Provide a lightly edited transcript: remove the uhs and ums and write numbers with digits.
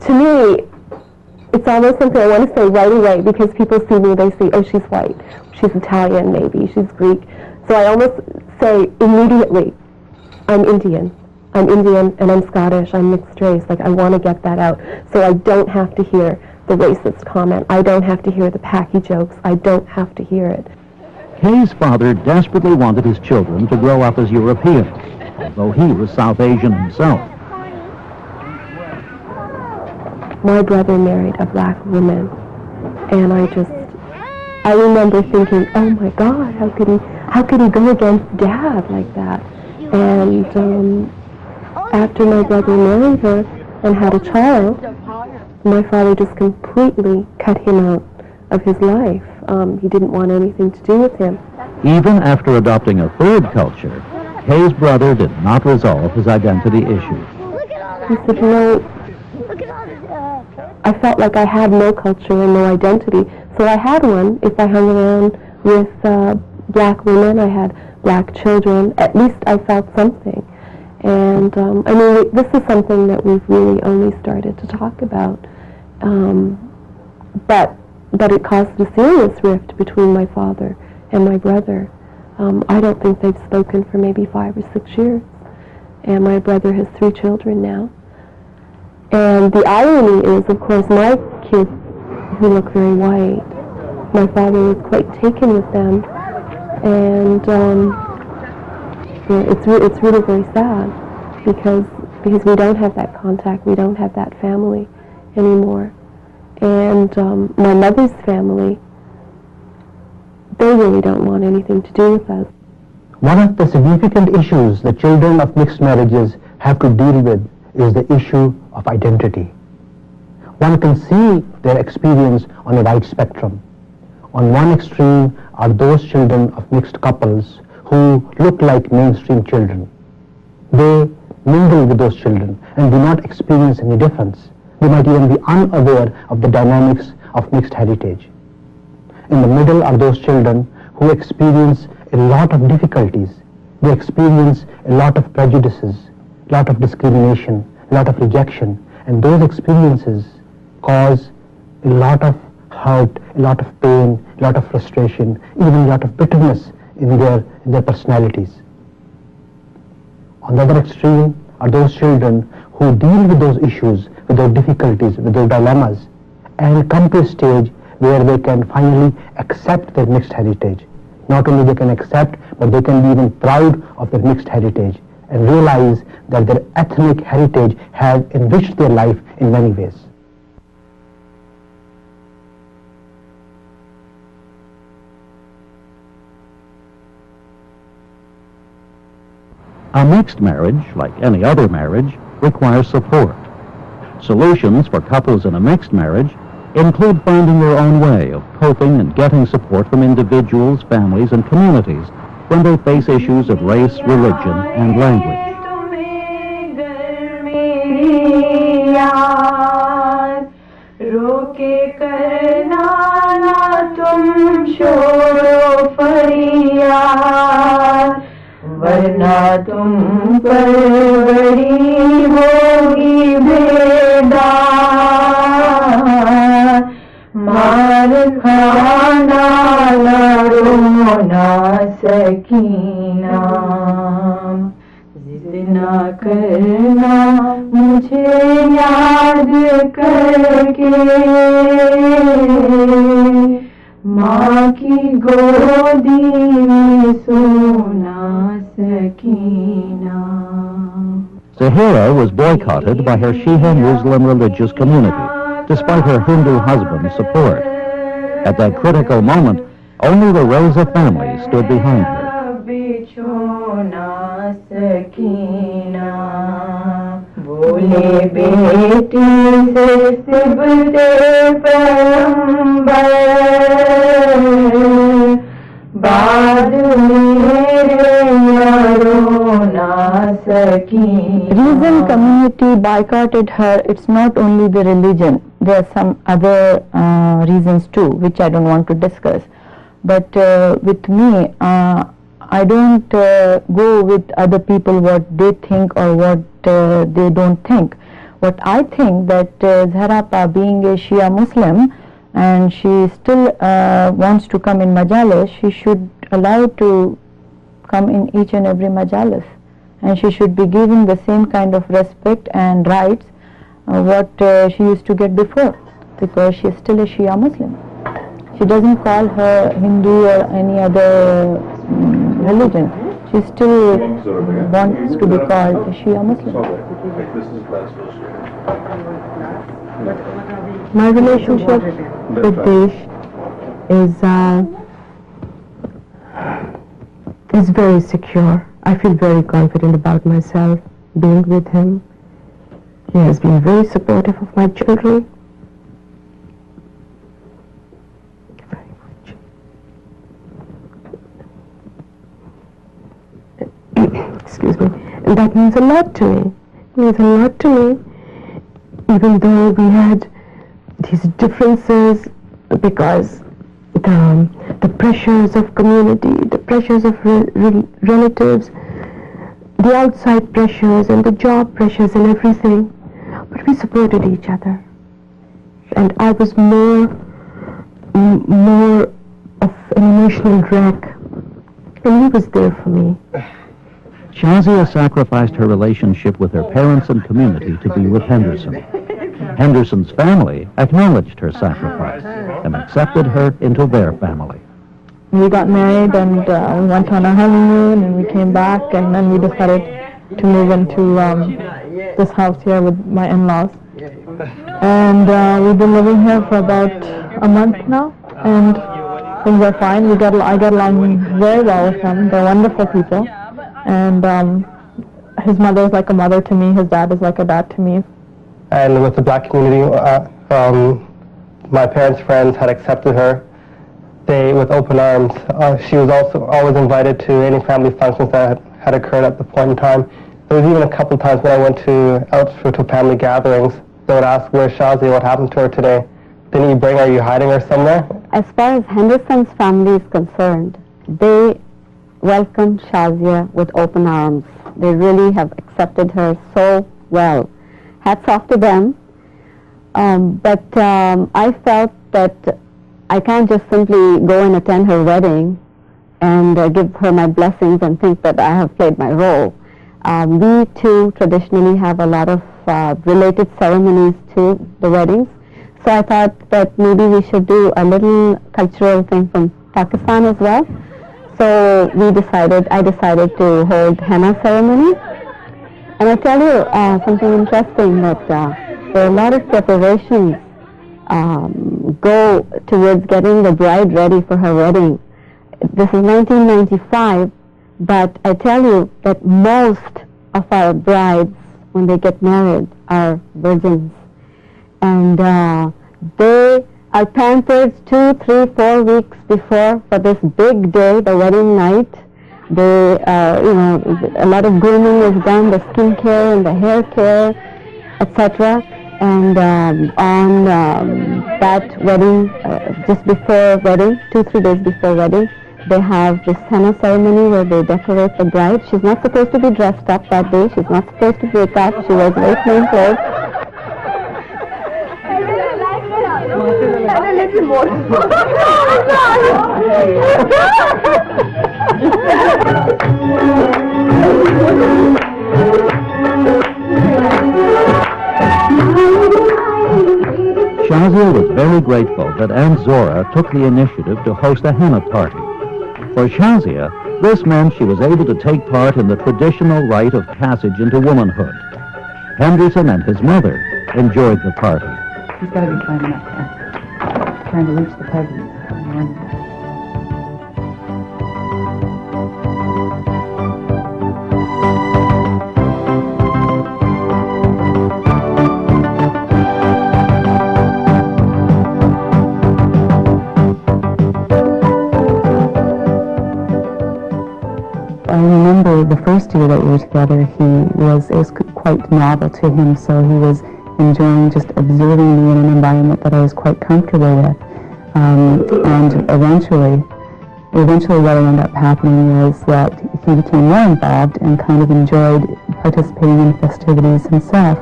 to me, it's almost something I want to say right away, because people see me, they say, oh, she's white, she's Italian maybe, she's Greek. So I almost say immediately, I'm Indian and I'm Scottish, I'm mixed race. Like, I want to get that out so I don't have to hear the racist comment. I don't have to hear the packy jokes. I don't have to hear it. Kay's father desperately wanted his children to grow up as Europeans, although he was South Asian himself. My brother married a black woman, and I remember thinking, oh my God, how could he go against Dad like that? And after my brother married her and had a child, my father just completely cut him out of his life. He didn't want anything to do with him. Even after adopting a third culture, Kay's brother did not resolve his identity issues. He said, no, I felt like I had no culture and no identity. So I had one. If I hung around with black women, I had black children, at least I felt something. And I mean, this is something that we've really only started to talk about. But it caused a serious rift between my father and my brother. I don't think they've spoken for maybe 5 or 6 years. And my brother has 3 children now. And the irony is, of course, my kids, who look very white, my father was quite taken with them. And it's really very sad, because we don't have that contact, we don't have that family anymore. And my mother's family, they really don't want anything to do with us. One of the significant issues the children of mixed marriages have to deal with is the issue of identity. One can see their experience on a wide spectrum. On one extreme are those children of mixed couples who look like mainstream children. They mingle with those children and do not experience any difference. They might even be unaware of the dynamics of mixed heritage. In the middle are those children who experience a lot of difficulties. They experience a lot of prejudices, a lot of discrimination, a lot of rejection, and those experiences cause a lot of hurt, a lot of pain, a lot of frustration, even a lot of bitterness in their personalities. On the other extreme are those children who deal with those issues, with their difficulties, with their dilemmas, and come to a stage where they can finally accept their mixed heritage. Not only they can accept, but they can be even proud of their mixed heritage and realize that their ethnic heritage has enriched their life in many ways. A mixed marriage, like any other marriage, requires support. Solutions for couples in a mixed marriage include finding their own way of coping and getting support from individuals, families, and communities when they face issues of race, religion, and language. वरना तुम पर बड़ी होगी बेदार मार खाना लड़ो ना सकीना जितना करना मुझे याद करके माँ की गोदी में सोना Sakina. Zahira was boycotted by her Shia Muslim religious community, despite her Hindu husband's support. At that critical moment, only the Reza family stood behind her. बोले बेटी से सिबते पैगंबर बाद मेरे यारों ना सकी. Reason community boycotted her. It's not only the religion. There are some other reasons too, which I don't want to discuss. But with me, I don't go with other people what they think or what they don't think. What I think that Zahra being a Shia Muslim and she still wants to come in majalis, she should allow to come in each and every majalis, and she should be given the same kind of respect and rights what she used to get before, because she is still a Shia Muslim. She doesn't call her Hindu or any other religion. She still wants to be called a Shia Muslim. My relationship with Desh is very secure. I feel very confident about myself being with him. He has been very supportive of my children. Very much. Excuse me. And that means a lot to me. It means a lot to me, even though we had these differences, because the pressures of community, the pressures of relatives, the outside pressures and the job pressures and everything, but we supported each other. And I was more of an emotional wreck, and he was there for me. Shazia sacrificed her relationship with her parents and community to be with Henderson. Henderson's family acknowledged her sacrifice and accepted her into their family. We got married and we went on a honeymoon and we came back, and then we decided to move into this house here with my in-laws. And we've been living here for about a month now, and things are fine. I get along very well with them. They're wonderful people. And his mother is like a mother to me, his dad is like a dad to me. And with the black community, my parents' friends had accepted her. They, with open arms. She was also always invited to any family functions that had occurred at the point in time. There was even a couple times when I went out to family gatherings, they would ask, "Where's Shazia? What happened to her today? Didn't you bring her? Are you hiding her somewhere?" As far as Henderson's family is concerned, they welcomed Shazia with open arms. They really have accepted her so well. Hats off to them. But I felt that I can't just simply go and attend her wedding and give her my blessings and think that I have played my role. We too traditionally have a lot of related ceremonies to the weddings. So I thought that maybe we should do a little cultural thing from Pakistan as well. So I decided to hold henna ceremony. And I tell you something interesting, that there are a lot of preparations go towards getting the bride ready for her wedding. This is 1995, but I tell you that most of our brides, when they get married, are virgins. And they are pampered 2, 3, 4 weeks before for this big day, the wedding night. They, a lot of grooming is done, the skin care and the hair care, etc. And on that wedding, just before wedding, 2, 3 days before wedding, they have this henna ceremony where they decorate the bride. She's not supposed to be dressed up that day. She's not supposed to wake up. She wears very plain clothes. Shazia was very grateful that Aunt Zora took the initiative to host a henna party. For Shazia, this meant she was able to take part in the traditional rite of passage into womanhood. Henderson and his mother enjoyed the party. He's got to be climbing up there, trying to reach the peasants. I remember the first year that we were together, it was quite novel to him, so he was enjoying just observing me in an environment that I was quite comfortable with. And eventually what ended up happening was that he became more involved and kind of enjoyed participating in festivities himself.